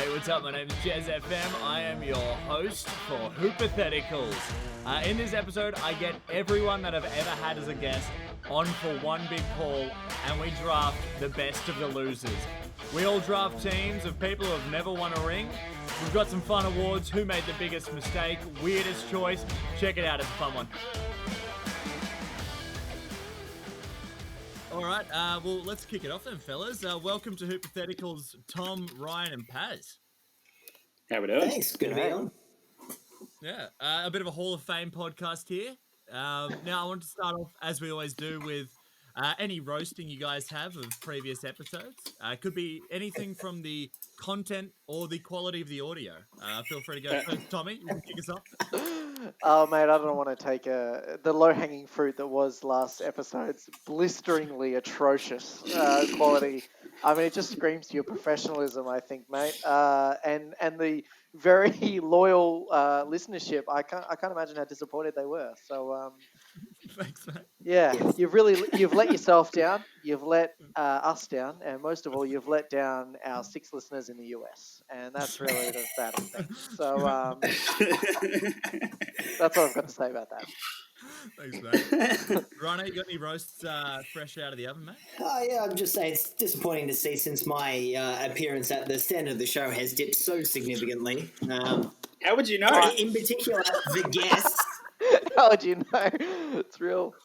Hey, what's up? My name is Jez FM. I am your host for Hoopatheticals. In this episode, I get everyone that I've ever had as a guest on for one big call, and we draft the best of the losers. We all draft teams of people who have never won a ring. We've got some fun awards. Who made the biggest mistake? Weirdest choice? Check it out. It's a fun one. All right, well, let's kick it off then, fellas. Welcome to Hoopatheticals, Thom, Ryan, and Paz. How we doing? Thanks, good to be on. Yeah, a bit of a Hall of Fame podcast here. Now, I want to start off, as we always do, with any roasting you guys have of previous episodes. It could be anything from the content or the quality of the audio. Feel free to go first. Tommy, you can kick us off. Oh, mate, I don't want to take the low-hanging fruit that was last episode's blisteringly atrocious quality. I mean, it just screams to your professionalism, I think, mate. And the very loyal listenership. I can't imagine how disappointed they were. So, Thanks, mate. yeah, you've let yourself down. You've let us down, and most of all, you've let down our 6 listeners in the US, and that's really the saddest thing. So, that's all I've got to say about that. Thanks, mate. Rhino, you got any roasts fresh out of the oven, mate? Yeah, I'm just saying it's disappointing to see since my appearance at the standard of the show has dipped so significantly. How would you know? In particular, the guests. How would you know? It's real.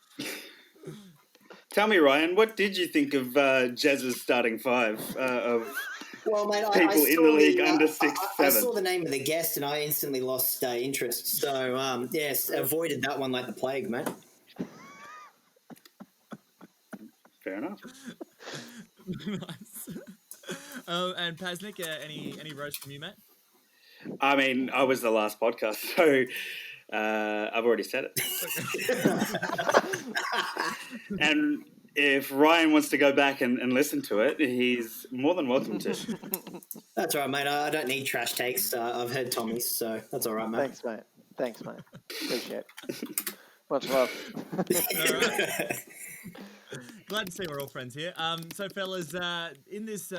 Tell me, Ryan, what did you think of Jez's starting 5 of Well, mate, people in the league under 6'7"? I saw the name of the guest and I instantly lost interest. So, yes, avoided that one like the plague, mate. Fair enough. Nice. And Paseckniks, any roast from you, mate? I mean, I was the last podcast, so I've already said it. And if Ryan wants to go back and listen to it, he's more than welcome to. That's all right, mate. I don't need trash takes. I've heard Tommy's, so that's all right, mate. Thanks, mate. Appreciate it. Much love. All right. Glad to see we're all friends here. So, fellas, in this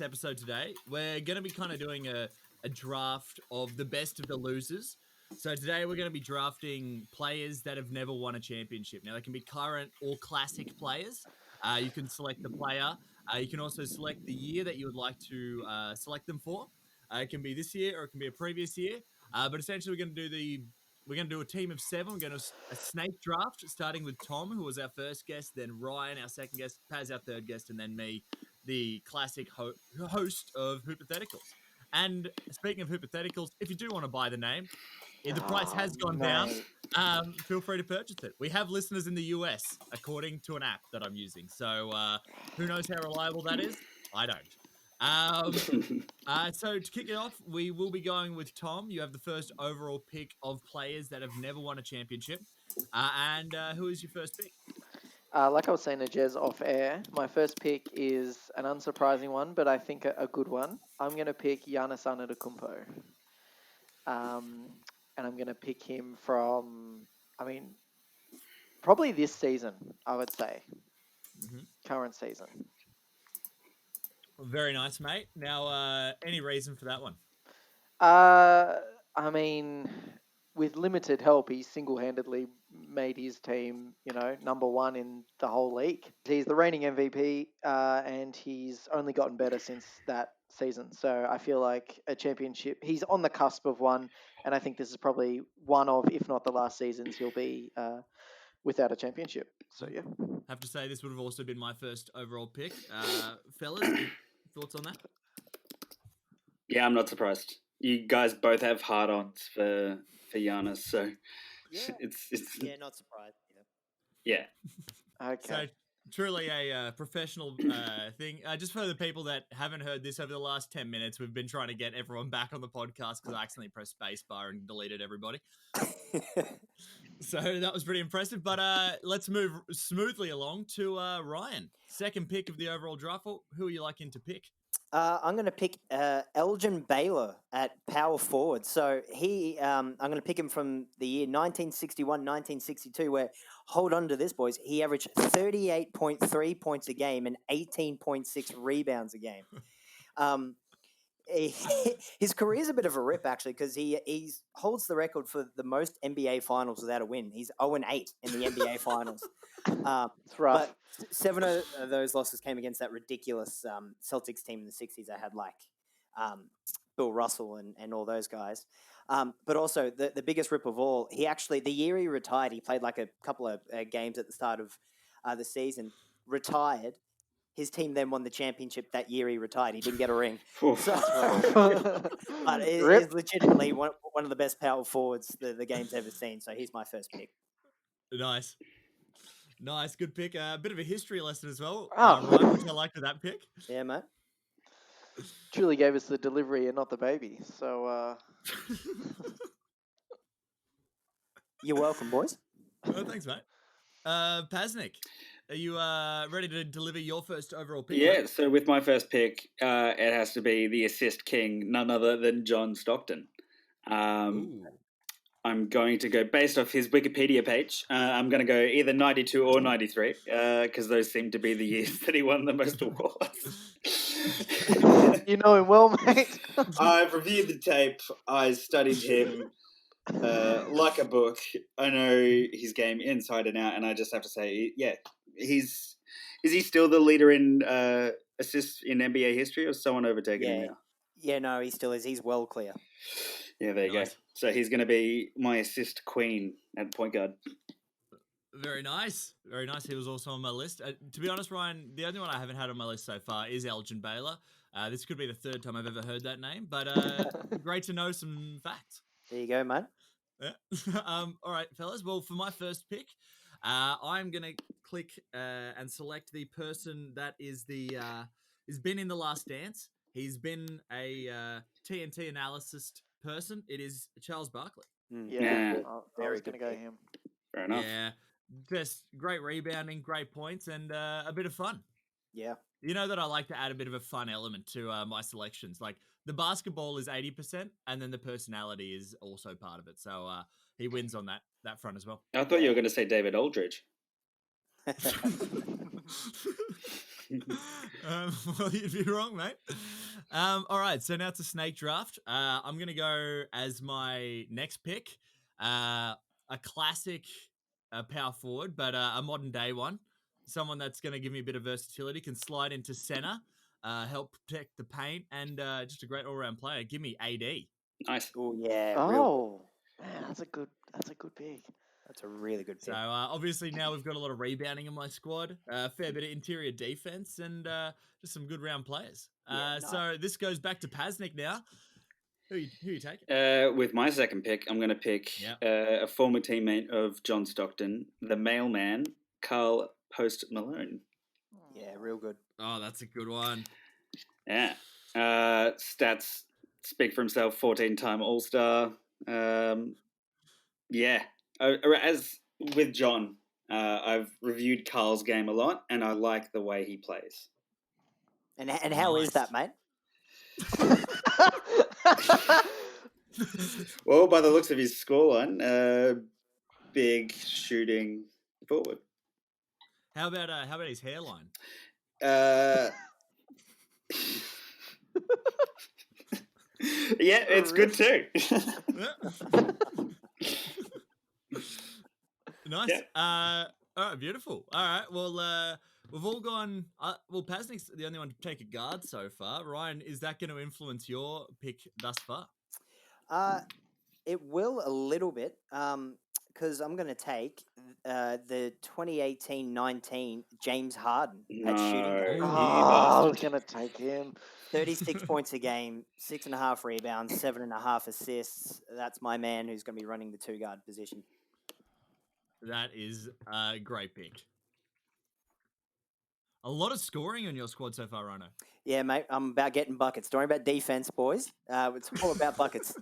episode today, we're going to be kind of doing a draft of the best of the losers. So today we're going to be drafting players that have never won a championship. Now, they can be current or classic players. You can select the player. You can also select the year that you would like to select them for. It can be this year or it can be a previous year. But essentially, we're going to do a team of 7. We're going to a snake draft, starting with Thom, who was our first guest, then Ryan, our second guest, Paz, our third guest, and then me, the classic host of Hoopatheticals. And speaking of Hoopatheticals, if you do want to buy the name, if the price has gone down, feel free to purchase it. We have listeners in the US, according to an app that I'm using. So who knows how reliable that is? I don't. So to kick it off, we will be going with Thom. You have the first overall pick of players that have never won a championship. And who is your first pick? Like I was saying to Jez off air, my first pick is an unsurprising one, but I think a good one. I'm going to pick Giannis Antetokounmpo. And I'm going to pick him from, probably this season, I would say. Mm-hmm. Current season. Very nice, mate. Now, any reason for that one? With limited help, he single-handedly made his team, number 1 in the whole league. He's the reigning MVP, and he's only gotten better since that season. So I feel like a championship, he's on the cusp of one, and I think this is probably one of, if not the last seasons, he'll be without a championship. So, yeah. I have to say, this would have also been my first overall pick. Fellas, thoughts on that? Yeah, I'm not surprised. You guys both have hard-ons for Giannis, so yeah. it's not surprised. Yeah. Okay. So truly a professional thing. Just for the people that haven't heard this over the last 10 minutes, we've been trying to get everyone back on the podcast because I accidentally pressed spacebar and deleted everybody. So that was pretty impressive. But let's move smoothly along to Ryan. Second pick of the overall draft. Who are you liking to pick? I'm going to pick Elgin Baylor at power forward. So I'm going to pick him from the year 1961-1962, where, hold on to this, boys, he averaged 38.3 points a game and 18.6 rebounds a game. his career's a bit of a rip actually because he holds the record for the most NBA finals without a win. He's 0-8 in the NBA finals. It's rough. But 7 of those losses came against that ridiculous Celtics team in the 60s. They had like Bill Russell and all those guys. But also the biggest rip of all, he actually, the year he retired, he played like a couple of games at the start of the season, retired. His team then won the championship that year he retired. He didn't get a ring. Oof. So, but Rip. he's legitimately one of the best power forwards the game's ever seen. So he's my first pick. Nice. Nice, good pick. A bit of a history lesson as well. Oh. Ryan, which I liked with that pick. Yeah, mate. Julie gave us the delivery and not the baby. So You're welcome, boys. Well, thanks, mate. Pasnick, are you ready to deliver your first overall pick? Yeah, mate? so with my first pick, it has to be the assist king, none other than John Stockton. Ooh. I'm going to go based off his Wikipedia page. I'm going to go either 92 or 93 because those seem to be the years that he won the most awards. you know him well, mate. I've reviewed the tape. I studied him like a book. I know his game inside and out, and I just have to say, yeah, is he still the leader in assists in NBA history, or is someone overtaken him now? Yeah, no, he still is. He's well clear. Yeah, there you Nice. go. So he's going to be my assist queen at point guard. Very nice. Very nice. He was also on my list. To be honest, Ryan, the only one I haven't had on my list so far is Elgin Baylor. This could be the third time I've ever heard that name, but great to know some facts. There you go, mate. Yeah. All right, fellas. Well, for my first pick, I'm gonna click and select the person that is has been in the Last Dance. He's been a TNT analysis person. It is Charles Barkley. Yeah, Yeah. I Very was going to good go pick. him. Fair enough. Yeah, just great rebounding, great points, and a bit of fun. Yeah. You know that I like to add a bit of a fun element to my selections. Like the basketball is 80%, and then the personality is also part of it. So he wins on that front as well. I thought you were going to say David Aldridge. Well, you'd be wrong, mate. All right, so now it's a snake draft. I'm going to go as my next pick, a classic power forward, but a modern day one. Someone that's going to give me a bit of versatility, can slide into center, help protect the paint, and just a great all-round player. Give me AD. Nice. Oh yeah. Oh, man, that's a good pick. That's a really good pick. So obviously now we've got a lot of rebounding in my squad, a fair bit of interior defense, and just some good round players. So this goes back to Paseckniks now. Who you take? With my second pick, I'm going to pick a former teammate of John Stockton, the mailman, Carl Post Malone. Yeah, real good. Oh, that's a good one. Yeah. Stats speak for himself, 14-time All-Star. Yeah. As with John, I've reviewed Carl's game a lot, and I like the way he plays. And how is Nice. that, mate? Well, by the looks of his scoreline, big shooting forward. How about his hairline? Yeah, it's good too. Nice. Yeah. All right, beautiful. All right, well, we've all gone. Well, Paseckniks the only one to take a guard so far. Ryan, is that going to influence your pick thus far? It will a little bit, because I'm going to take the 2018-19 James Harden at shooting guard. No, I was going to take him. 36 points a game, 6.5 rebounds, 7.5 assists. That's my man who's going to be running the two-guard position. That is a great pick. A lot of scoring on your squad so far, Rhino. Yeah, mate, I'm about getting buckets. Don't worry about defense, boys. It's all about buckets.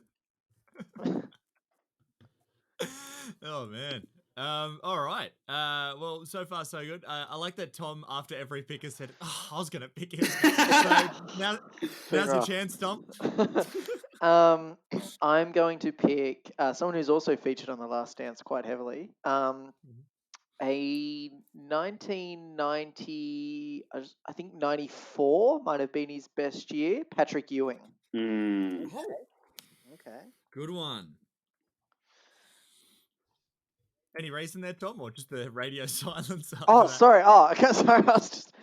Oh man. All right. Well, so far so good. I like that Tom, after every pick, has said, "Oh, I was gonna pick him." So now's your chance, Tom. I'm going to pick someone who's also featured on The Last Dance quite heavily. A 1990, I think 94 might have been his best year. Patrick Ewing. Mm. Oh, Okay. good one. Any reason there, Tom, or just the radio silence? Oh, after that? sorry. Oh, okay, sorry. I was just,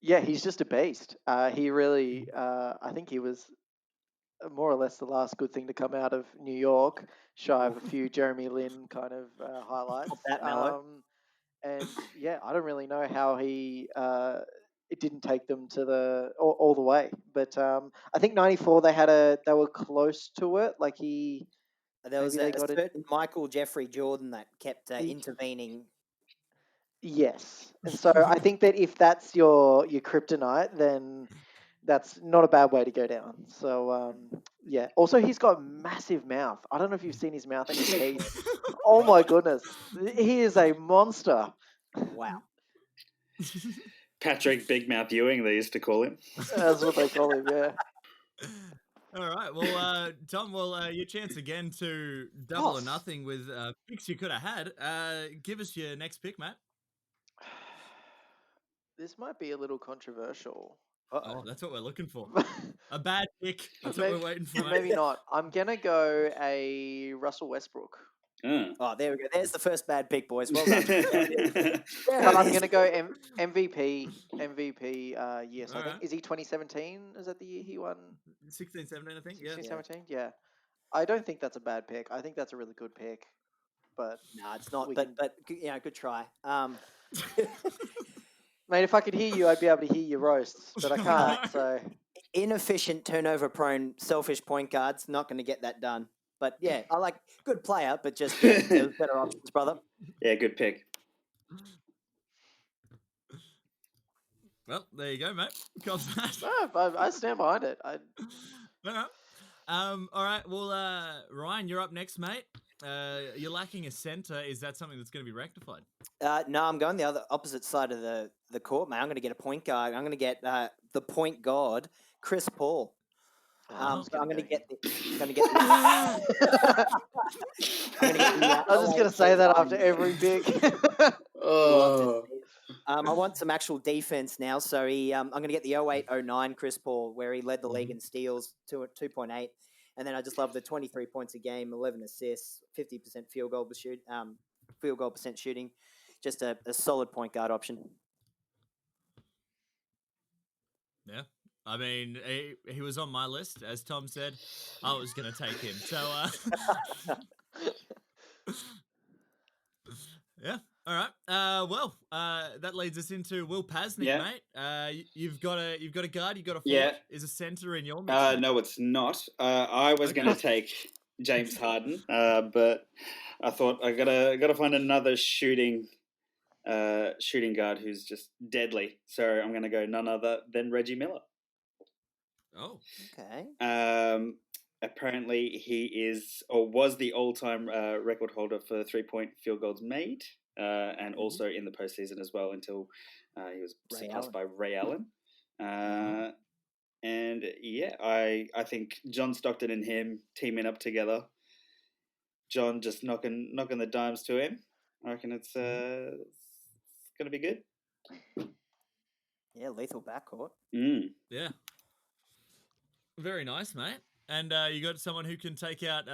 yeah, he's just a beast. He really, I think he was more or less the last good thing to come out of New York, shy of a few Jeremy Lin kind of highlights. That mellow. And yeah, I don't really know how he it didn't take them to the all the way. But I think '94 they were close to it. Like There was maybe they a got it. certain Michael Jeffrey Jordan that kept He- intervening. Yes, and so I think that if that's your kryptonite, then that's not a bad way to go down. So yeah. Also, he's got a massive mouth. I don't know if you've seen his mouth and his teeth. Oh my goodness, he is a monster. Wow. Patrick Big Mouth Ewing, they used to call him. That's what they call him. Yeah. All right. Well, Tom, your chance again to double or Oh. nothing with picks you could have had. Give us your next pick, Matt. This might be a little controversial. Oh, that's what we're looking for. A bad pick. That's what Maybe- we're waiting for. mate. Maybe not. I'm gonna go a Russell Westbrook, Oh, there we go. There's the first bad pick, boys. Well done. but I'm gonna go MVP. Yes, I think Alright. is he 2017? Is that the year he won? 16, 17, I think. Yeah. 2017. Yeah. I don't think that's a bad pick. I think that's a really good pick. But No, it's not. We But yeah, good try. mate, if I could hear you, I'd be able to hear your roasts, but I can't. So Inefficient, turnover-prone, selfish point guards. Not going to get that done. But yeah, I like good player, but just there's better options, brother. Yeah, good pick. Well, there you go, mate. Got that. no, I stand behind it. All right. All right. Well, Ryan, you're up next, mate. You're lacking a center. Is that something that's going to be rectified? No, I'm going the other opposite side of the court, mate. I'm going to get a point guard. I'm going to get the point guard, Chris Paul. Oh. So I'm going to get I was just gonna say that after every pick. Oh. I want some actual defense now. So I'm going to get the 08-09 Chris Paul, where he led the league in steals, 2.8. And then I just love the 23 points a game, 11 assists, 50% field goal percent shooting. Just a solid point guard option. Yeah. I mean, he was on my list, as Tom said. I was going to take him. So, yeah. All right. That leads us into Will Paseckniks, Yeah. mate. You've got a guard. You've got a forward. Yeah. Is a center in your mix? mate? No, it's not. I was Okay. going to take James Harden, but I thought I gotta find another shooting guard who's just deadly. So I'm going to go none other than Reggie Miller. Oh. Okay. Apparently he is or was the all-time record holder for 3-point field goals made, and also in the postseason as well until he was surpassed by Ray Allen. And yeah, I think John Stockton and him teaming up together, John just knocking the dimes to him. I reckon it's going to be good. Yeah, lethal backcourt. Yeah. Very nice, mate. And you got someone who can take out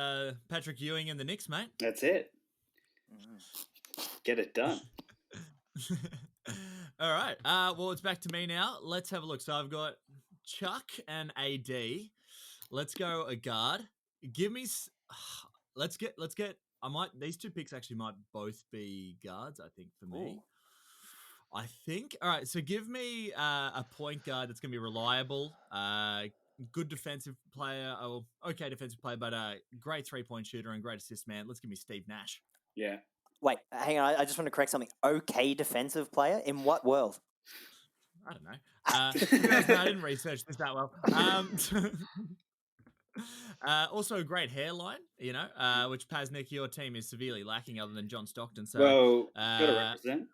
Patrick Ewing and the Knicks, mate. That's it. Get it done. All right. Well, it's back to me now. Let's have a look. So I've got Chuck and AD. Let's go a guard. Give me. Let's get. These two picks actually might both be guards. I think for me. Ooh. I think. All right. So give me a point guard that's going to be reliable. Good defensive player. Oh, okay, defensive player, but great 3-point shooter and great assist man. Let's give me Steve Nash. Yeah. Wait, hang on. I just want to correct something. Okay, defensive player in what world? I don't know. I didn't research this that well. Also a great hairline, which Paseckniks, your team is severely lacking other than John Stockton. So, Well, got to represent.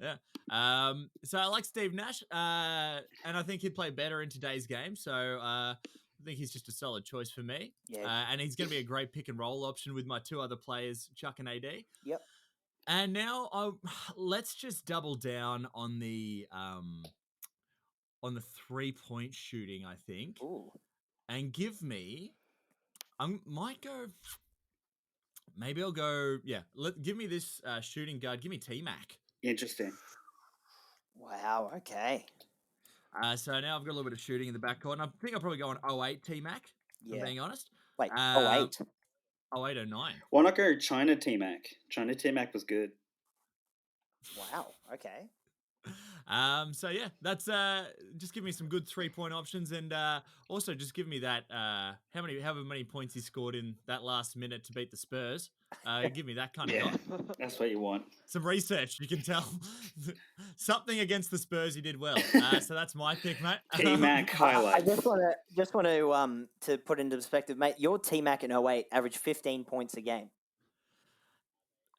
Yeah. So I like Steve Nash, and I think he'd play better in today's game. So I think he's just a solid choice for me. Yeah. And he's going to be a great pick and roll option with my two other players, Chuck and AD. Yep. And now let's just double down on the on the 3-point shooting, I think. Ooh. And give me, might go, maybe I'll go, give me this shooting guard. Give me T-Mac. Interesting. Wow. Okay. So now I've got a little bit of shooting in the backcourt. And I think I'll probably go on 08 T-Mac, if I'm Yeah. being honest. Wait. Um, 08. 08, 09. Why not go China T-Mac? China T-Mac was good. Wow. Okay. So yeah, that's just give me some good 3-point options, and also just give me that however many points he scored in that last minute to beat the Spurs. Give me that kind of guy. That's what you want. Some research, you can tell something against the Spurs he did well. So that's my pick, mate. T-Mac I highlights. just want to put into perspective, mate. Your T-Mac in 08 averaged 15 points a game.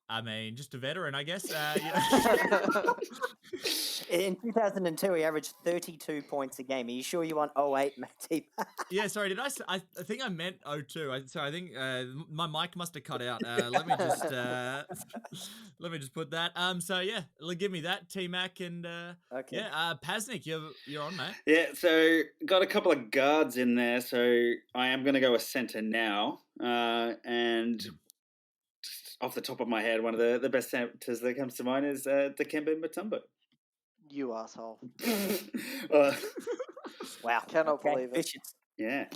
I mean, just a veteran, I guess. In 2002, he averaged 32 points a game. Are you sure you want 08, Matty? Yeah, sorry. Did I? I think I meant 02. I think my mic must have cut out. Let me just put that. So yeah, give me that T-Mac and Okay. yeah, Paseckniks, you're on, mate. Yeah, so got a couple of guards in there, so I am going to go a centre now. And just off the top of my head, one of the best centres that comes to mind is Dikembe Mutombo. You asshole. Wow. Cannot believe it. Vicious. Yeah.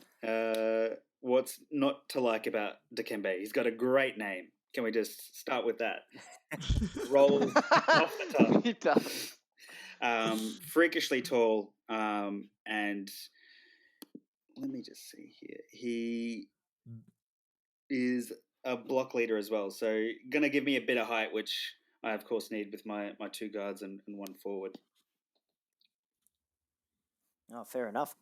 What's not to like about Dikembe? He's got a great name. Can we just start with that? Roll off the top. He does. Freakishly tall, and let me just see here. He is a block leader as well, so gonna give me a bit of height, which I of course need with my 2 guards and 1 forward. Oh, fair enough.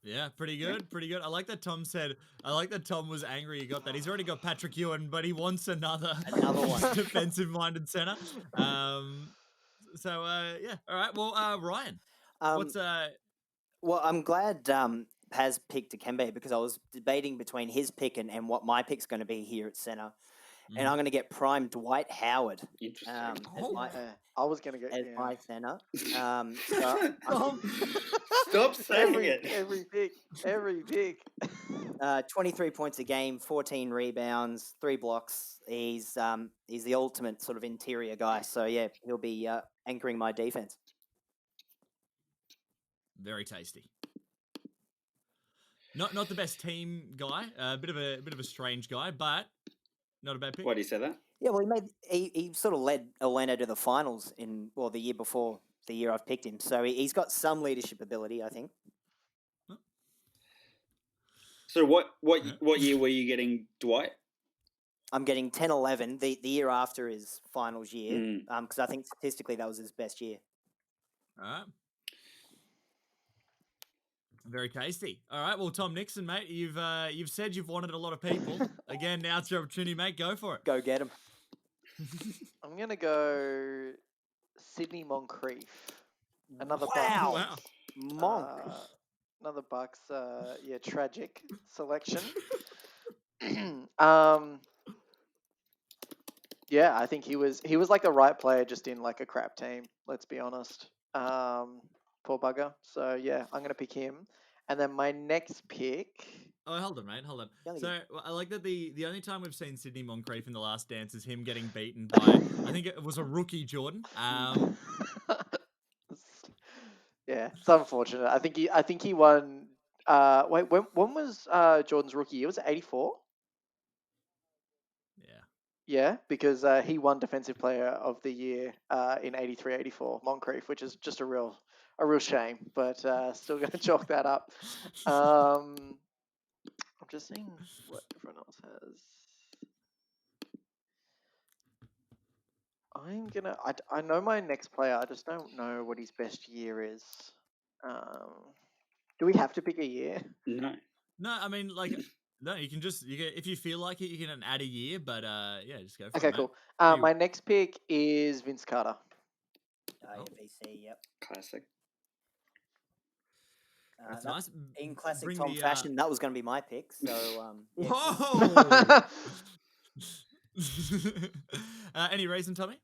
Yeah, pretty good, pretty good. I like that Tom was angry he got that. He's already got Patrick Ewing, but he wants another one. defensive-minded center. So yeah, all right. Well, Ryan, what's Well, I'm glad Paz picked Dikembe because I was debating between his pick and what my pick's going to be here at center. And I'm going to get prime Dwight Howard. Interesting. I was going to get as my center. Stop saying it. Every pick. 23 points a game, 14 rebounds, 3 blocks. He's the ultimate sort of interior guy. So yeah, he'll be anchoring my defense. very tasty. Not the best team guy. A bit of a strange guy, but not a bad pick. Why do you say that? Yeah, well, he sort of led Orlando to the finals the year before the year I've picked him. So he's got some leadership ability, I think. So what year were you getting Dwight? I'm getting 10-11. The year after his finals year, because I think statistically that was his best year. All right. Very tasty. All right, well, Tom Nixon, mate, you've said you've wanted a lot of people. Again, now it's your opportunity, mate. Go for it. Go get him. I'm gonna go Sydney Moncrief. Another Wow. Bucks. Monk. Another Bucks. Tragic selection. Yeah, I think he was like the right player, just in like a crap team. Let's be honest. Poor bugger. So yeah, I'm gonna pick him. And then my next pick. Oh, hold on, mate. Hold on. So I like that the only time we've seen Sydney Moncrief in the Last Dance is him getting beaten by, I think it was a rookie Jordan. Yeah, it's unfortunate. I think he won. Wait, when was Jordan's rookie year? Was it 84? Yeah. Yeah, because he won Defensive Player of the Year in 83-84, Moncrief, which is just a real shame, but still going to chalk that up. I'm just seeing what everyone else has. I know my next player. I just don't know what his best year is. Do we have to pick a year? No. No, I mean, like, no, you can if you feel like it, you can add a year, but yeah, just go for it. Okay, cool. My next pick is Vince Carter. VC, yep. Classic. That's nice. In classic Thom fashion, that was going to be my pick. So, yeah. Whoa! Any reason, Tommy?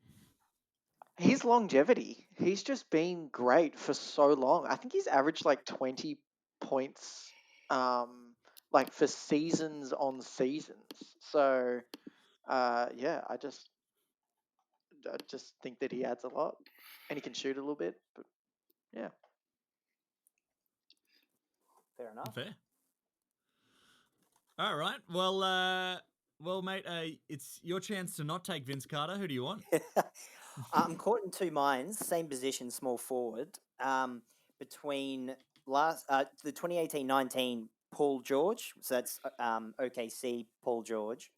his longevity. He's just been great for so long. I think he's averaged like 20 points, like for seasons on seasons. So, yeah, I just think that he adds a lot, and he can shoot a little bit. But yeah, Fair enough. Fair. All right. Well, mate, it's your chance to not take Vince Carter. Who do you want? I'm caught in two minds, same position, small forward. Between the 2018-19 Paul George, so that's OKC Paul George,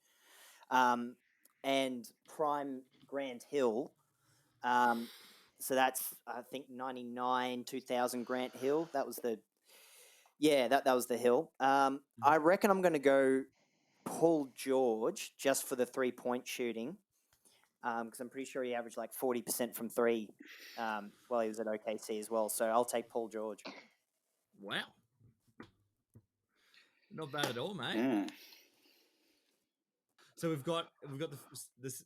and prime Grant Hill. So that's I think 99 2000 Grant Hill. That was the that was the Hill. I reckon I'm going to go Paul George just for the 3-point shooting. Because I'm pretty sure he averaged like 40% from three while he was at OKC as well. So I'll take Paul George. Wow. Not bad at all, mate. Yeah. So we've got this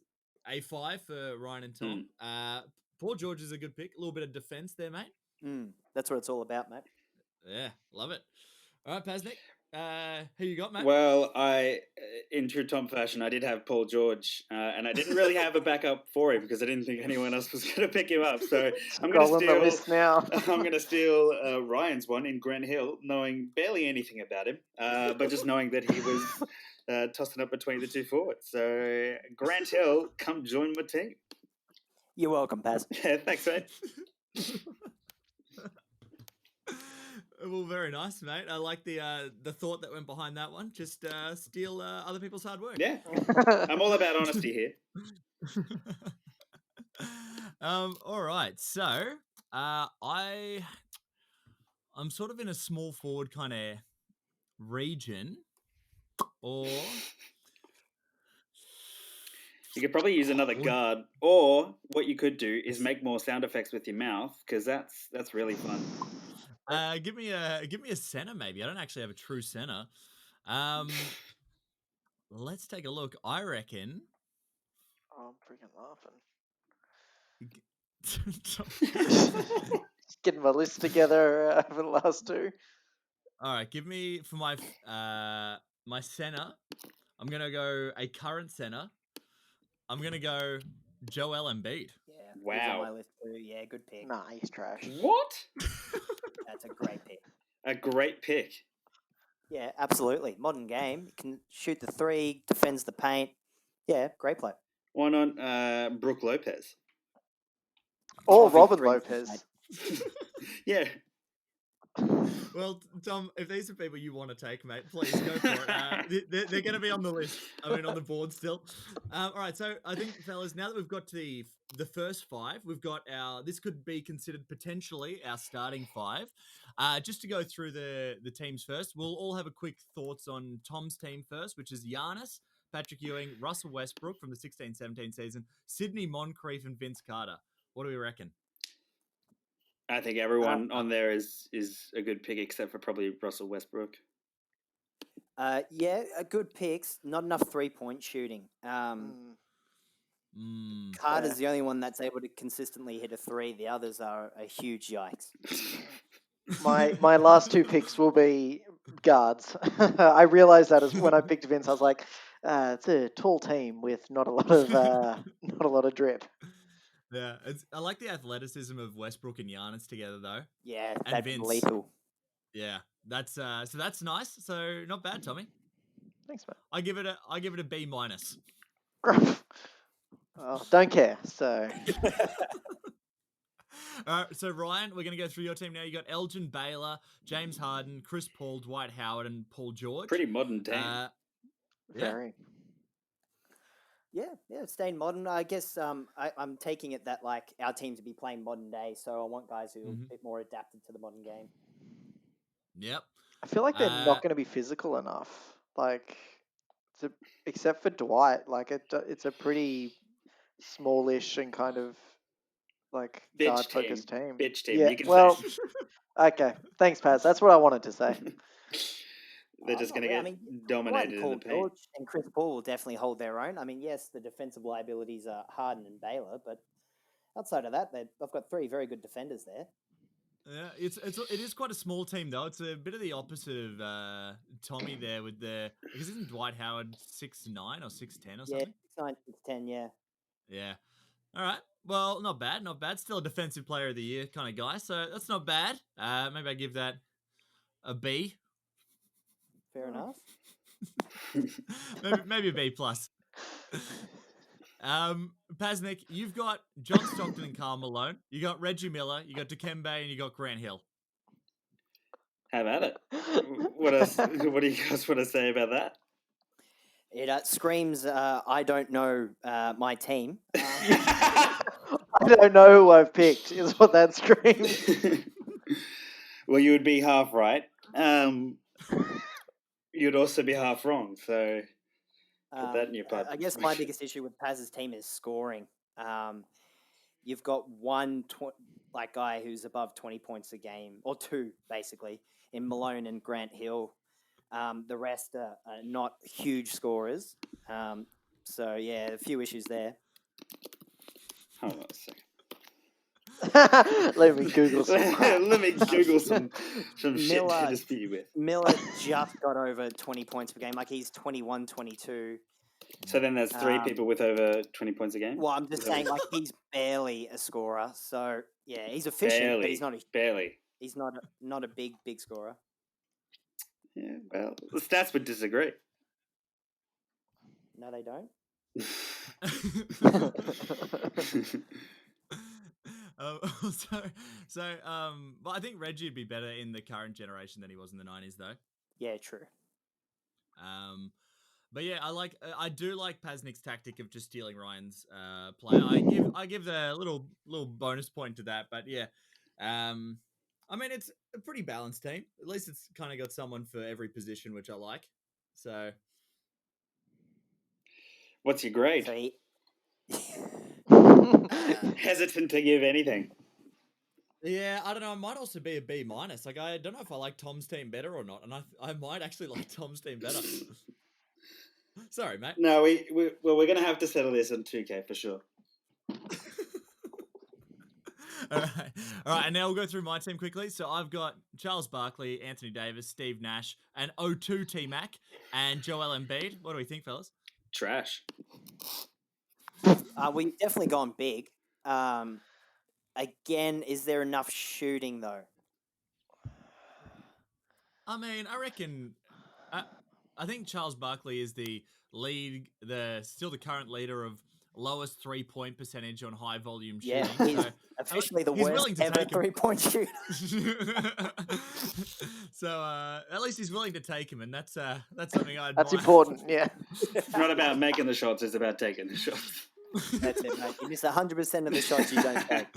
A5 for Ryan and Tom. Paul George is a good pick. A little bit of defense there, mate. That's what it's all about, mate. Yeah, love it. All right, Pasnick. Who you got, mate? Well, in true Tom fashion, I did have Paul George, and I didn't really have a backup for him because I didn't think anyone else was going to pick him up. So I'm going to the list now. I'm going to steal Ryan's one in Grant Hill, knowing barely anything about him, but just knowing that he was tossing up between the two forwards. So Grant Hill, come join my team. You're welcome, Paz. Yeah, thanks, mate. Well, very nice, mate. I like the thought that went behind that one. Just steal other people's hard work. Yeah, I'm all about honesty here. All right. So, I'm sort of in a small forward kind of region, or you could probably use another guard, or what you could do is make more sound effects with your mouth because that's really fun. Give me a center, maybe. I don't actually have a true center. Let's take a look. I reckon. Oh, I'm freaking laughing. Just getting my list together for the last two. All right, give me for my my center. I'm gonna go a current center. I'm gonna go Joel Embiid. Yeah, wow. He's on my list too. Yeah, good pick. Nah, he's trash. What? That's a great pick. A great pick. Yeah, absolutely. Modern game. Can shoot the three, defends the paint. Yeah, great play. Why not Brooke Lopez? Or Coffee Robin drinks, Lopez. Yeah. Well, Tom, if these are people you want to take, mate, please go for it. They're going to be on the list. I mean, on the board still. All right, so I think, fellas, now that we've got to the first five, we've got this could be considered potentially our starting five. Just to go through the teams first, we'll all have a quick thoughts on Tom's team first, which is Giannis, Patrick Ewing, Russell Westbrook from the 16-17 season, Sidney Moncrief, and Vince Carter. What do we reckon? I think everyone on there is a good pick except for probably Russell Westbrook. Yeah, good picks. Not enough 3-point shooting. Carter's the only one that's able to consistently hit a three. The others are a huge yikes. My last two picks will be guards. I realized that as when I picked Vince, I was like, it's a tall team with not a lot of drip. Yeah, I like the athleticism of Westbrook and Giannis together, though. Yeah, and that'd Vince. Be lethal. Yeah, that's so that's nice. So not bad, Tommy. Thanks, man. I give it a B minus. Oh, don't care. So. All right, so Ryan, we're going to go through your team now. You got Elgin Baylor, James Harden, Chris Paul, Dwight Howard, and Paul George. Pretty modern team. Very. Yeah, staying modern. I guess I'm taking it that like our team to be playing modern day, so I want guys who are a bit more adapted to the modern game. Yep. I feel like they're not going to be physical enough. Like, except for Dwight, like it's a pretty smallish and kind of like guard-focused team. Bitch team. Yeah. You can Well, say. Okay. Thanks, Paz. That's what I wanted to say. They're just going to get dominated in the paint. George and Chris Paul will definitely hold their own. I mean, yes, the defensive liabilities are Harden and Baylor, but outside of that, I've got 3 very good defenders there. Yeah, it is quite a small team though. It's a bit of the opposite of Tommy there with because isn't Dwight Howard 6'9" or 6'10" or Yeah, something? 6'9", 6'10", yeah. Yeah. All right. Well, not bad, not bad. Still a defensive player of the year kind of guy, so that's not bad. Maybe I give that a B. Fair enough. maybe a B plus. Paseckniks, you've got John Stockton and Karl Malone. You got Reggie Miller. You got Dikembe, and you got Grant Hill. Have at it. What else? What do you guys want to say about that? It screams, I don't know my team. I don't know who I've picked, is what that screams. Well, you would be half right. You'd also be half wrong, so put that in your pipe. I guess my biggest issue with Paz's team is scoring. You've got one guy who's above 20 points a game, or 2 basically, in Malone and Grant Hill. The rest are not huge scorers. So yeah, a few issues there. Hold on a second. Let me Google some. Let me Google some shit Miller- to dispute you with. Miller just got over 20 points per game. Like he's 21, 22. So then there's 3 people with over 20 points a game? Well, I'm just saying, like he's barely a scorer. So yeah, he's efficient, but he's not. Barely. He's not a big scorer. Yeah, well, the stats would disagree. No, they don't. But I think Reggie would be better in the current generation than he was in the 90s, though. Yeah, true. But yeah, I do like Paseckniks' tactic of just stealing Ryan's play. I give the little bonus point to that. But yeah, I mean it's a pretty balanced team. At least it's kind of got someone for every position, which I like. So, what's your grade? So Hesitant to give anything. Yeah, I don't know. It might also be a B minus. Like I don't know if I like Tom's team better or not, and I might actually like Tom's team better. Sorry, mate. No, we're gonna have to settle this on 2K for sure. All right, and now we'll go through my team quickly. So I've got Charles Barkley, Anthony Davis, Steve Nash, and O2 T-Mac, and Joel Embiid. What do we think, fellas? Trash. We've definitely gone big. Again, is there enough shooting though? I mean, I reckon. I think Charles Barkley is still the current leader of lowest 3-point percentage on high volume shooting. Yeah, he's so, officially the he's worst willing to ever take him. 3-point shooter. So at least he's willing to take him, and that's something I admire. That's important, yeah. It's not about making the shots; it's about taking the shots. That's it, mate. You miss 100% of the shots you don't take.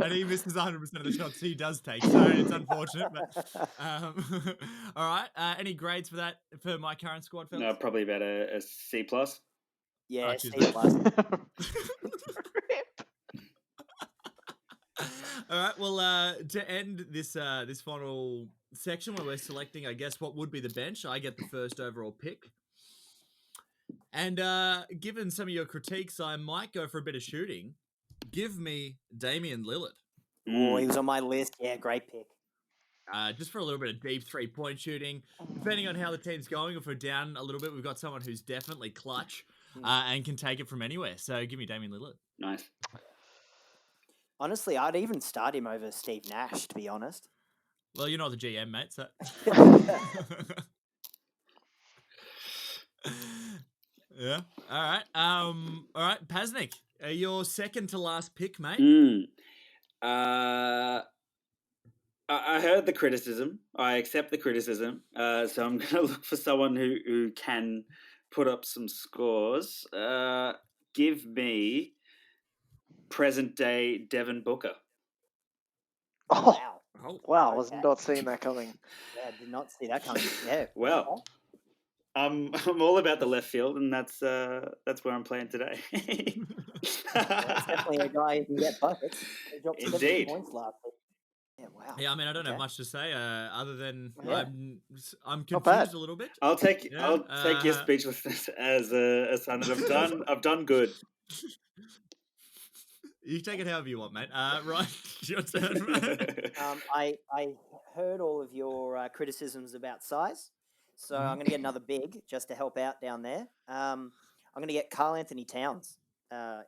And he misses 100% of the shots he does take, so it's unfortunate. But all right, any grades for my current squad, fellas? No, probably about a C plus. Yeah, cheers, C mate. plus. All right. Well, to end this final section where we're selecting, I guess, what would be the bench, I get the first overall pick. And given some of your critiques, I might go for a bit of shooting. Give me Damian Lillard. Oh, he was on my list. Yeah, great pick. Just for a little bit of deep 3-point shooting. Depending on how the team's going, if we're down a little bit, we've got someone who's definitely clutch and can take it from anywhere. So give me Damian Lillard. Nice. Honestly, I'd even start him over Steve Nash, to be honest. Well, you're not the GM, mate. So. Yeah. All right. All right. Paseckniks, your second to last pick, mate. I heard the criticism. I accept the criticism. So I'm going to look for someone who can put up some scores. Give me present day Devin Booker. Oh, Wow. wow, I was Okay. not seeing that coming. Yeah, I did not see that coming. Yeah. Well, I'm all about the left field, and that's where I'm playing today. It's definitely a guy who can get buckets. He dropped 70 Indeed. points last week. Yeah, wow. Yeah, I mean, I don't have Okay. much to say other than Yeah. I'm Not bad. confused a little bit. I'll take Yeah, your speechlessness as a sign that I've done good. You take it however you want, mate. Right, your turn, mate. I heard all of your criticisms about size, so I'm going to get another big just to help out down there. I'm going to get Karl Anthony Towns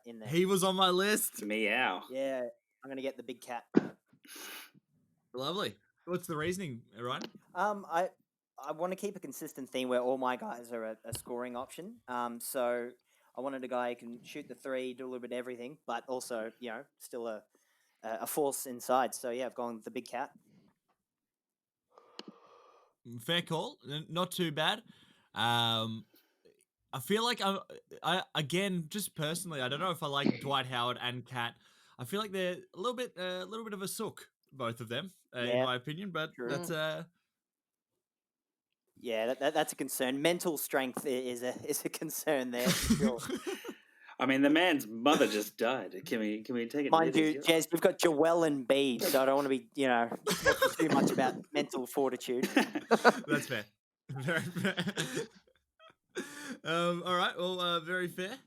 in there. He was on my list. Meow. Yeah, I'm going to get the big cat. Lovely. What's the reasoning, Ryan? I want to keep a consistent theme where all my guys are a scoring option. So I wanted a guy who can shoot the three, do a little bit of everything, but also, still a force inside. So yeah, I've gone with the big cat. Fair call. Not too bad. I feel like I again, just personally, I don't know if I like Dwight Howard and Cat. I feel like they're a little bit of a sook, both of them, in my opinion. But True. that's Yeah, that's a concern. Mental strength is a concern there. For sure. I mean, the man's mother just died. Can we take it? Mind you, Jez, you've got Joel and Bede, so I don't want to be, talking too much about mental fortitude. That's fair. Very fair. All right. Well, very fair.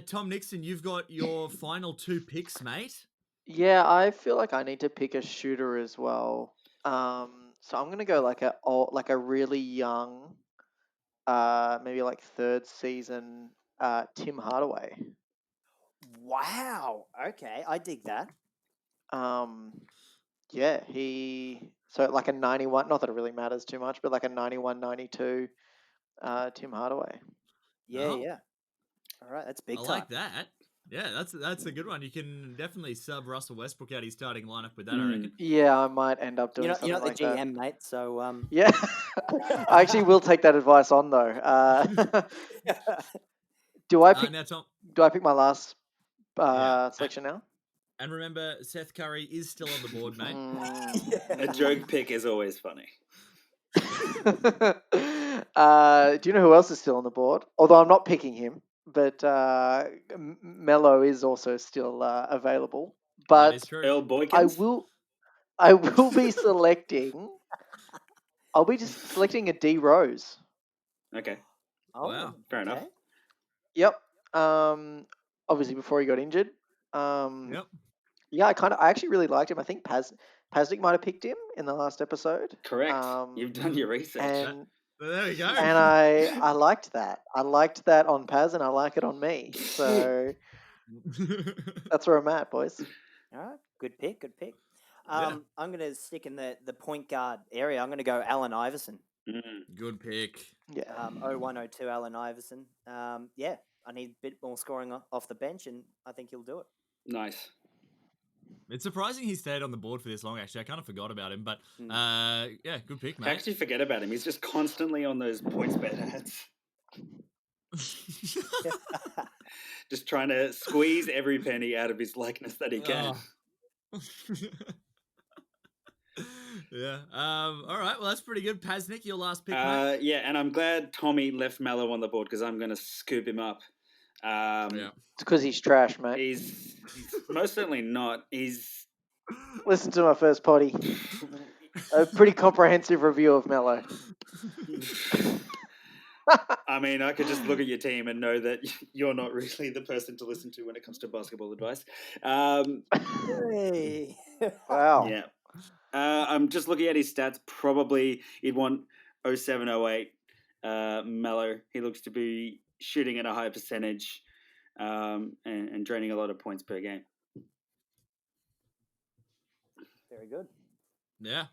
Tom Nixon, you've got your final two picks, mate. Yeah, I feel like I need to pick a shooter as well. So I'm gonna go like a really young, maybe like third season, Tim Hardaway. Wow. Okay, I dig that. Yeah, so like a 91. Not that it really matters too much, but like a 91-92, Tim Hardaway. Yeah, Oh. yeah. All right, that's big I time. like that. Yeah, that's a good one. You can definitely sub Russell Westbrook out his starting lineup with that, I reckon. Yeah, I might end up doing something You're not like the that. GM, mate. So Yeah, I actually will take that advice on though. Do I pick? Now, Tom. Do I pick my last Yeah. selection now? And remember, Seth Curry is still on the board, mate. A joke pick is always funny. Do you know who else is still on the board? Although I'm not picking him, but Melo is also still available. That is But true. Earl Boykins? I will be selecting. I'll be just selecting a D Rose. Okay. Oh, Wow. Fair enough. okay. Yep. Obviously before he got injured. Yep. Yeah, I actually really liked him. I think Paseckniks might have picked him in the last episode. Correct. You've done your research. And There we go. and I liked that. I liked that on Paz, and I like it on me. So that's where I'm at, boys. All right, good pick. Good pick. Yeah. I'm going to stick in the point guard area. I'm going to go Allen Iverson. Good pick. Yeah. 0102 Allen Iverson. Yeah, I need a bit more scoring off the bench, and I think he'll do it. Nice. It's surprising he stayed on the board for this long, actually. I kind of forgot about him, but yeah, good pick, I mate. actually forget about him. He's just constantly on those points bet ads. Just trying to squeeze every penny out of his likeness that he can. Oh. Yeah. All right. Well, that's pretty good. Pasnick, your last pick, mate. Yeah, and I'm glad Tommy left Mallow on the board because I'm going to scoop him up. Yeah. It's because he's trash, mate. He's most certainly not. He's Listen to my first potty. A pretty comprehensive review of Mello. I mean, I could just look at your team and know that you're not really the person to listen to when it comes to basketball advice. Hey. Wow. Yeah. I'm just looking at his stats. Probably he'd want 07, 08 Mellow. He looks to be shooting at a high percentage and draining a lot of points per game. Very good. Yeah.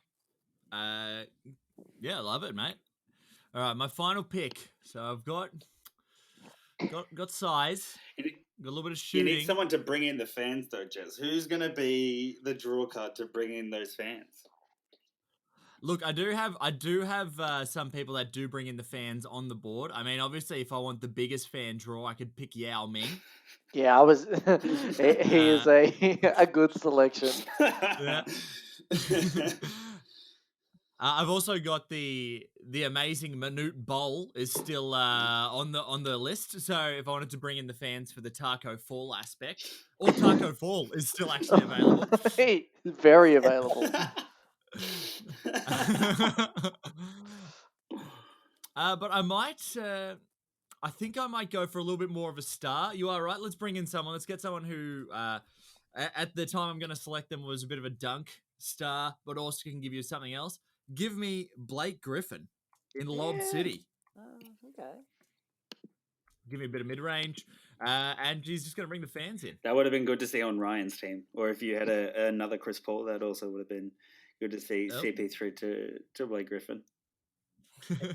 Yeah, I love it, mate. All right, my final pick. So I've got size. Got a little bit of shooting. You need someone to bring in the fans, though, Jez. Who's going to be the draw card to bring in those fans? Look, I do have some people that do bring in the fans on the board. I mean, obviously, if I want the biggest fan draw, I could pick Yao Ming. Yeah, I was. he is a good selection. Yeah. I've also got the amazing Manute Bowl is still on the list. So if I wanted to bring in the fans for the Taco Fall aspect, or Taco Fall is still actually available. Very available. But I might. I think I might go for a little bit more of a star. You are right. Let's bring in someone. Let's get someone who at the time I'm going to select them was a bit of a dunk star, but also can give you something else. Give me Blake Griffin in Lob Yeah. City. Okay. Give me a bit of mid-range, and he's just going to bring the fans in. That would have been good to see on Ryan's team. Or if you had another Chris Paul, that also would have been good to see Oh. CP3 to Blake Griffin. Yeah,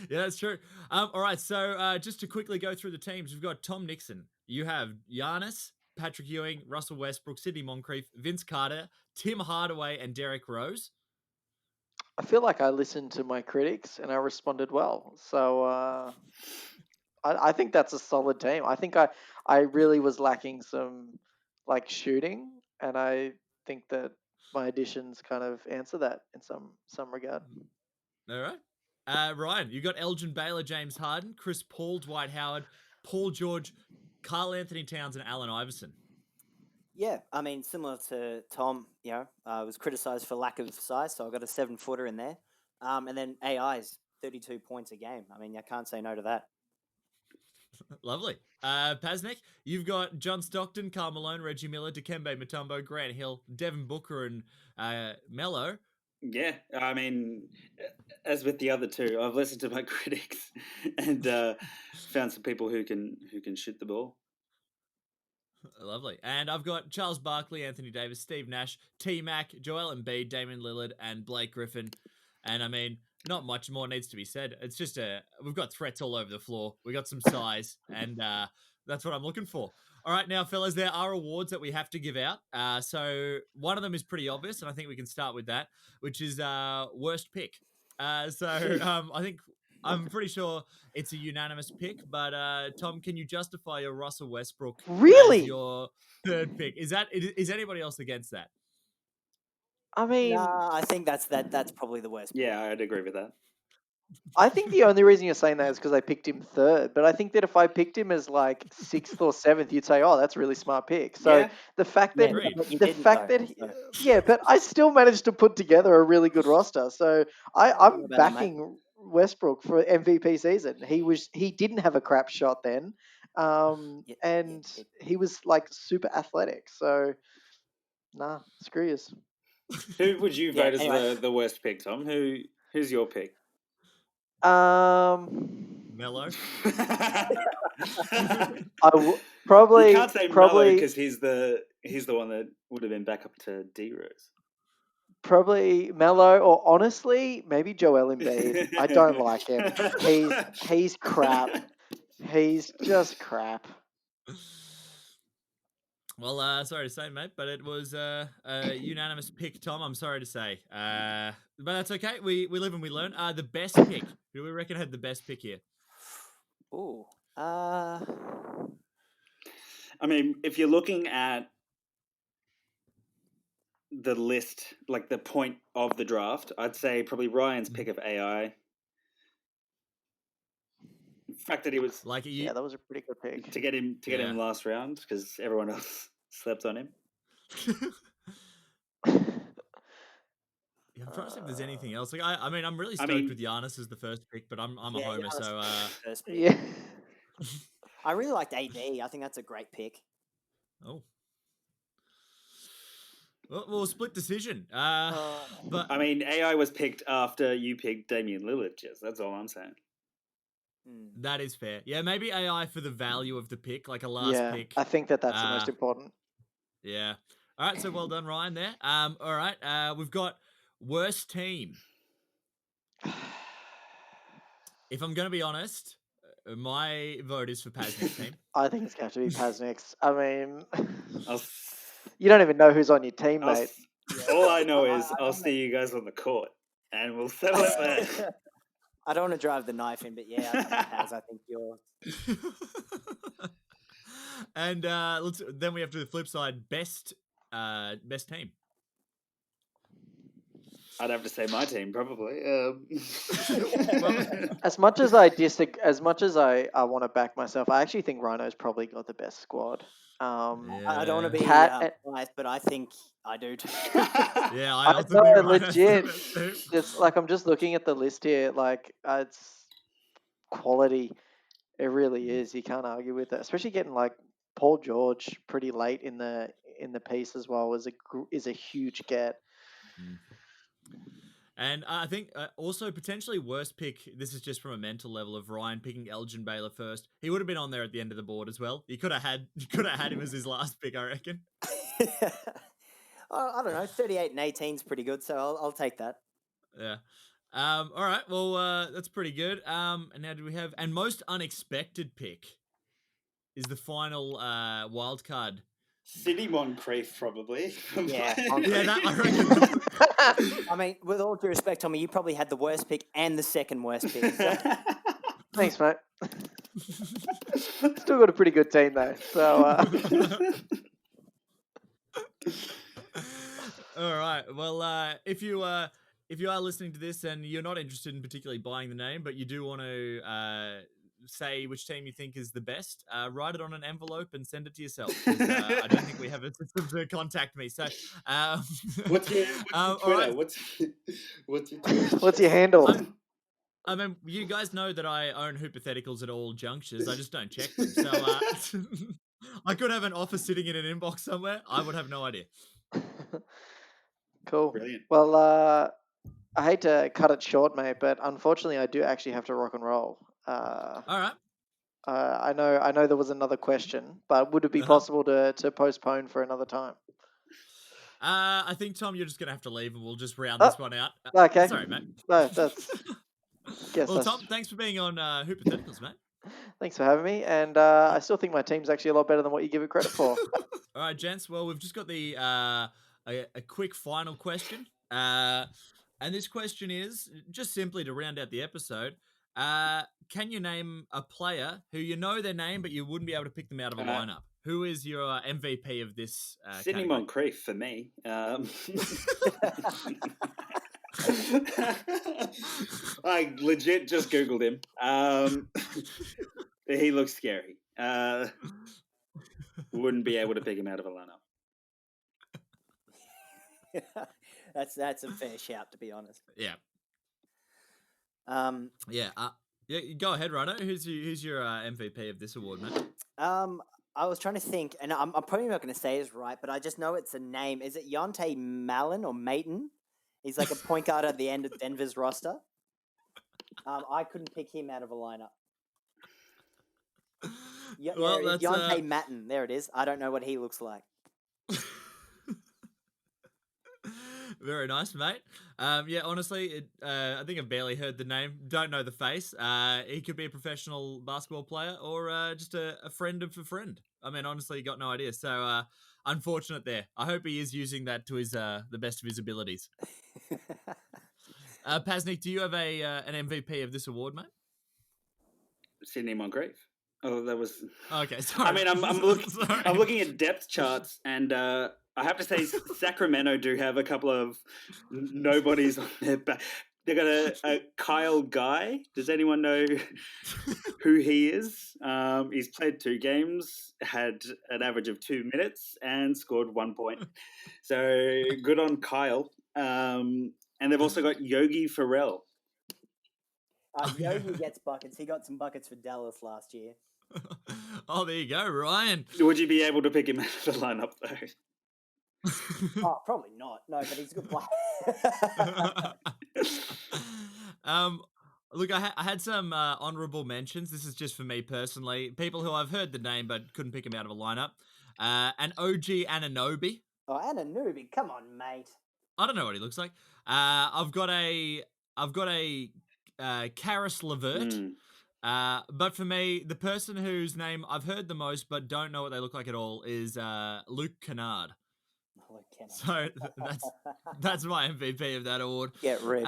that's true. All right, so just to quickly go through the teams, we've got Tom Nixon. You have Giannis, Patrick Ewing, Russell Westbrook, Sidney Moncrief, Vince Carter, Tim Hardaway, and Derrick Rose. I feel like I listened to my critics and I responded well. So I think that's a solid team. I think I really was lacking some like shooting, and I think that my additions kind of answer that in some regard. All right. Ryan, you got Elgin Baylor, James Harden, Chris Paul, Dwight Howard, Paul George, Karl Anthony Towns, and Allen Iverson. Yeah, I mean, similar to Tom, I was criticised for lack of size, so I got a 7-footer in there. And then AI's 32 points a game. I mean, I can't say no to that. Lovely. Pasnick, you've got John Stockton, Karl Malone, Reggie Miller, Dikembe Mutombo, Grant Hill, Devin Booker, and Melo. Yeah, I mean, as with the other two, I've listened to my critics and found some people who can shoot the ball. Lovely. And I've got Charles Barkley, Anthony Davis, Steve Nash, T-Mac, Joel Embiid, Damian Lillard, and Blake Griffin. And I mean, not much more needs to be said. It's just we've got threats all over the floor. We got some size, and that's what I'm looking for. All right, now, fellas, there are awards that we have to give out. So one of them is pretty obvious, and I think we can start with that, which is worst pick. I think I'm pretty sure it's a unanimous pick, but Tom, can you justify your Russell Westbrook Really? as your third pick? Is anybody else against that? I mean, Nah, I think that's probably the worst. Yeah, I'd agree with that. I think the only reason you're saying that is because I picked him third. But I think that if I picked him as like sixth or seventh, you'd say, "Oh, that's a really smart pick." So Yeah. the fact that Agreed. But you the didn't, fact though, that so. yeah, but I still managed to put together a really good roster. So I'm about that, mate. backing Westbrook for MVP season. He didn't have a crap shot then, and Yeah. he was like super athletic. So nah, screw yous. Who would you Yeah, vote as anyway. the worst pick, Tom? Who's your pick? Melo. Probably You can't say Melo because he's the one that would have been back up to D Rose. Probably Melo, or honestly, maybe Joel Embiid. I don't like him. He's crap. He's just crap. Well, sorry to say, mate, but it was a unanimous pick, Tom. I'm sorry to say. But that's okay. We live and we learn. The best pick. Who do we reckon had the best pick here? Ooh. I mean, if you're looking at the list, like the point of the draft, I'd say probably Ryan's pick of AI. The fact that he was Like Yeah, that was a pretty good pick. to get him last round because everyone else slept on him. Yeah, I'm trying to see if there's anything else. Like, I mean, I'm really stoked with Giannis as the first pick, but I'm a homer, Giannis so first pick. Yeah. I really liked AD. I think that's a great pick. oh. Well, split decision. But I mean, AI was picked after you picked Damian Lillard. Just that's all I'm saying. that is fair. Yeah, maybe AI for the value of the pick, like a last pick. I think that's the most important. Yeah. All right, so well done, Ryan. There. All right. We've got worst team. If I'm going to be honest, my vote is for Paseckniks' team. I think it's going to have to be Paseckniks. I mean, I'll, you don't even know who's on your team, mate. all I know is I'll see you guys on the court, and we'll settle it there. I don't want to drive the knife in, but yeah, I think you're. And then we have to the flip side, best team. I'd have to say my team probably. As much as I want to back myself, I actually think Rhino's probably got the best squad. I don't want to be nice, but I think I do too. Yeah, I also know, think legit. It's like I'm just looking at the list here. Like it's quality. It really is. You can't argue with it, especially getting like Paul George pretty late in the in the piece as well is a huge get. And I think also potentially worst pick, this is just from a mental level, of Ryan picking Elgin Baylor first. He would have been on there at the end of the board as well. You could have had him as his last pick, I reckon. I don't know. 38 and 18 is pretty good, so I'll take that. Yeah. All right. Well, that's pretty good. And now do we have... And most unexpected pick is the final wild card. Sidney Moncrief, probably. Yeah. Yeah, that I reckon. I mean, with all due respect, Tommy, you probably had the worst pick and the second worst pick. So. Thanks, mate. Still got a pretty good team, though. So... All right. Well, if you are listening to this and you're not interested in particularly buying the name, but you do want to say which team you think is the best, write it on an envelope and send it to yourself. I don't think we have a system to contact me. So, what's your Twitter? right. What's your handle? I mean, you guys know that I own Hypotheticals at all junctures. I just don't check them. So I could have an offer sitting in an inbox somewhere. I would have no idea. Cool. Brilliant. Well, I hate to cut it short, mate, but unfortunately, I do actually have to rock and roll. All right. I know there was another question, but would it be possible to postpone for another time? I think, Tom, you're just going to have to leave and we'll just round this one out. Okay. Sorry, mate. No, that's... Well, Tom, thanks for being on Hypotheticals, mate. Thanks for having me, and I still think my team's actually a lot better than what you give it credit for. All right, gents. Well, we've just got the a quick final question, and this question is just simply to round out the episode. Can you name a player who you know their name, but you wouldn't be able to pick them out of a lineup? Who is your MVP of this? Sidney Moncrief for me. I legit just Googled him. He looks scary. Wouldn't be able to pick him out of a lineup. That's a fair shout, to be honest. Yeah. Yeah. Go ahead, Rhino. Who's your MVP of this award, mate? I was trying to think, and I'm probably not going to say it right, but I just know it's a name. Is it Yonte Malin or Mayton? He's like a point guard at the end of Denver's roster. I couldn't pick him out of a lineup. Yonte Matten. There it is. I don't know what he looks like. Very nice, mate. Yeah, honestly, I think I've barely heard the name. Don't know the face. He could be a professional basketball player or just a friend of a friend. I mean, honestly, got no idea. So, unfortunate there. I hope he is using that to his the best of his abilities. Paseckniks, do you have an MVP of this award, mate? Sidney Moncrief. Oh, that was okay. Sorry. I mean, I'm looking at depth charts, and I have to say, Sacramento do have a couple of nobodies on their back. They got a Kyle Guy. Does anyone know who he is? He's played 2 games, had an average of 2 minutes, and scored 1 point. So good on Kyle. And they've also got Yogi Ferrell. Yogi gets buckets. He got some buckets for Dallas last year. Oh, there you go, Ryan. Would you be able to pick him out of the lineup, though? Oh, probably not. No, but he's a good player. Look, I had some honourable mentions. This is just for me personally. People who I've heard the name but couldn't pick him out of a lineup. And OG Anunoby. Oh, Anunoby, come on, mate. I don't know what he looks like. I've got a Karis LeVert. But for me, the person whose name I've heard the most but don't know what they look like at all is Luke Kennard. So that's my MVP of that award. Get ripped.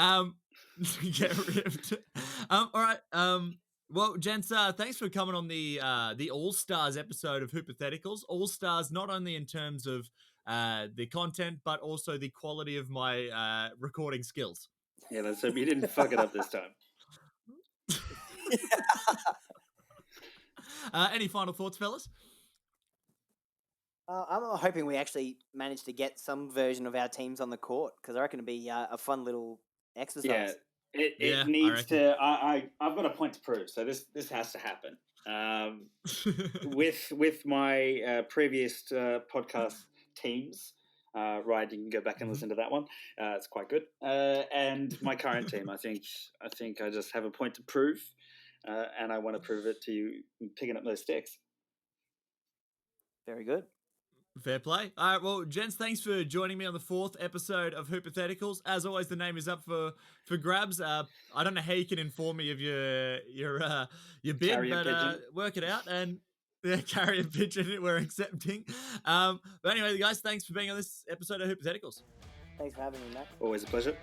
Get ripped. All right. Well, gents, thanks for coming on the All Stars episode of Hypotheticals. All Stars, not only in terms of the content, but also the quality of my recording skills. Yeah, let's hope you didn't fuck it up this time. Any final thoughts, fellas? I'm hoping we actually manage to get some version of our teams on the court because I reckon it'd be a fun little exercise. Yeah, it needs to. I've got a point to prove, so this has to happen. With my previous podcast teams ride. You can go back and listen to that one. It's quite good. And my current team, I think I just have a point to prove, and I want to prove it to you picking up those sticks. Very good. Fair play. All right, well, gents, thanks for joining me on the 4th episode of Hypotheticals. As always, the name is up for grabs. I don't know how you can inform me of your bid, Carrier but pigeon. work it out and carry a pigeon. We're accepting. But anyway, guys, thanks for being on this episode of Hypotheticals. Thanks for having me, Matt. Always a pleasure.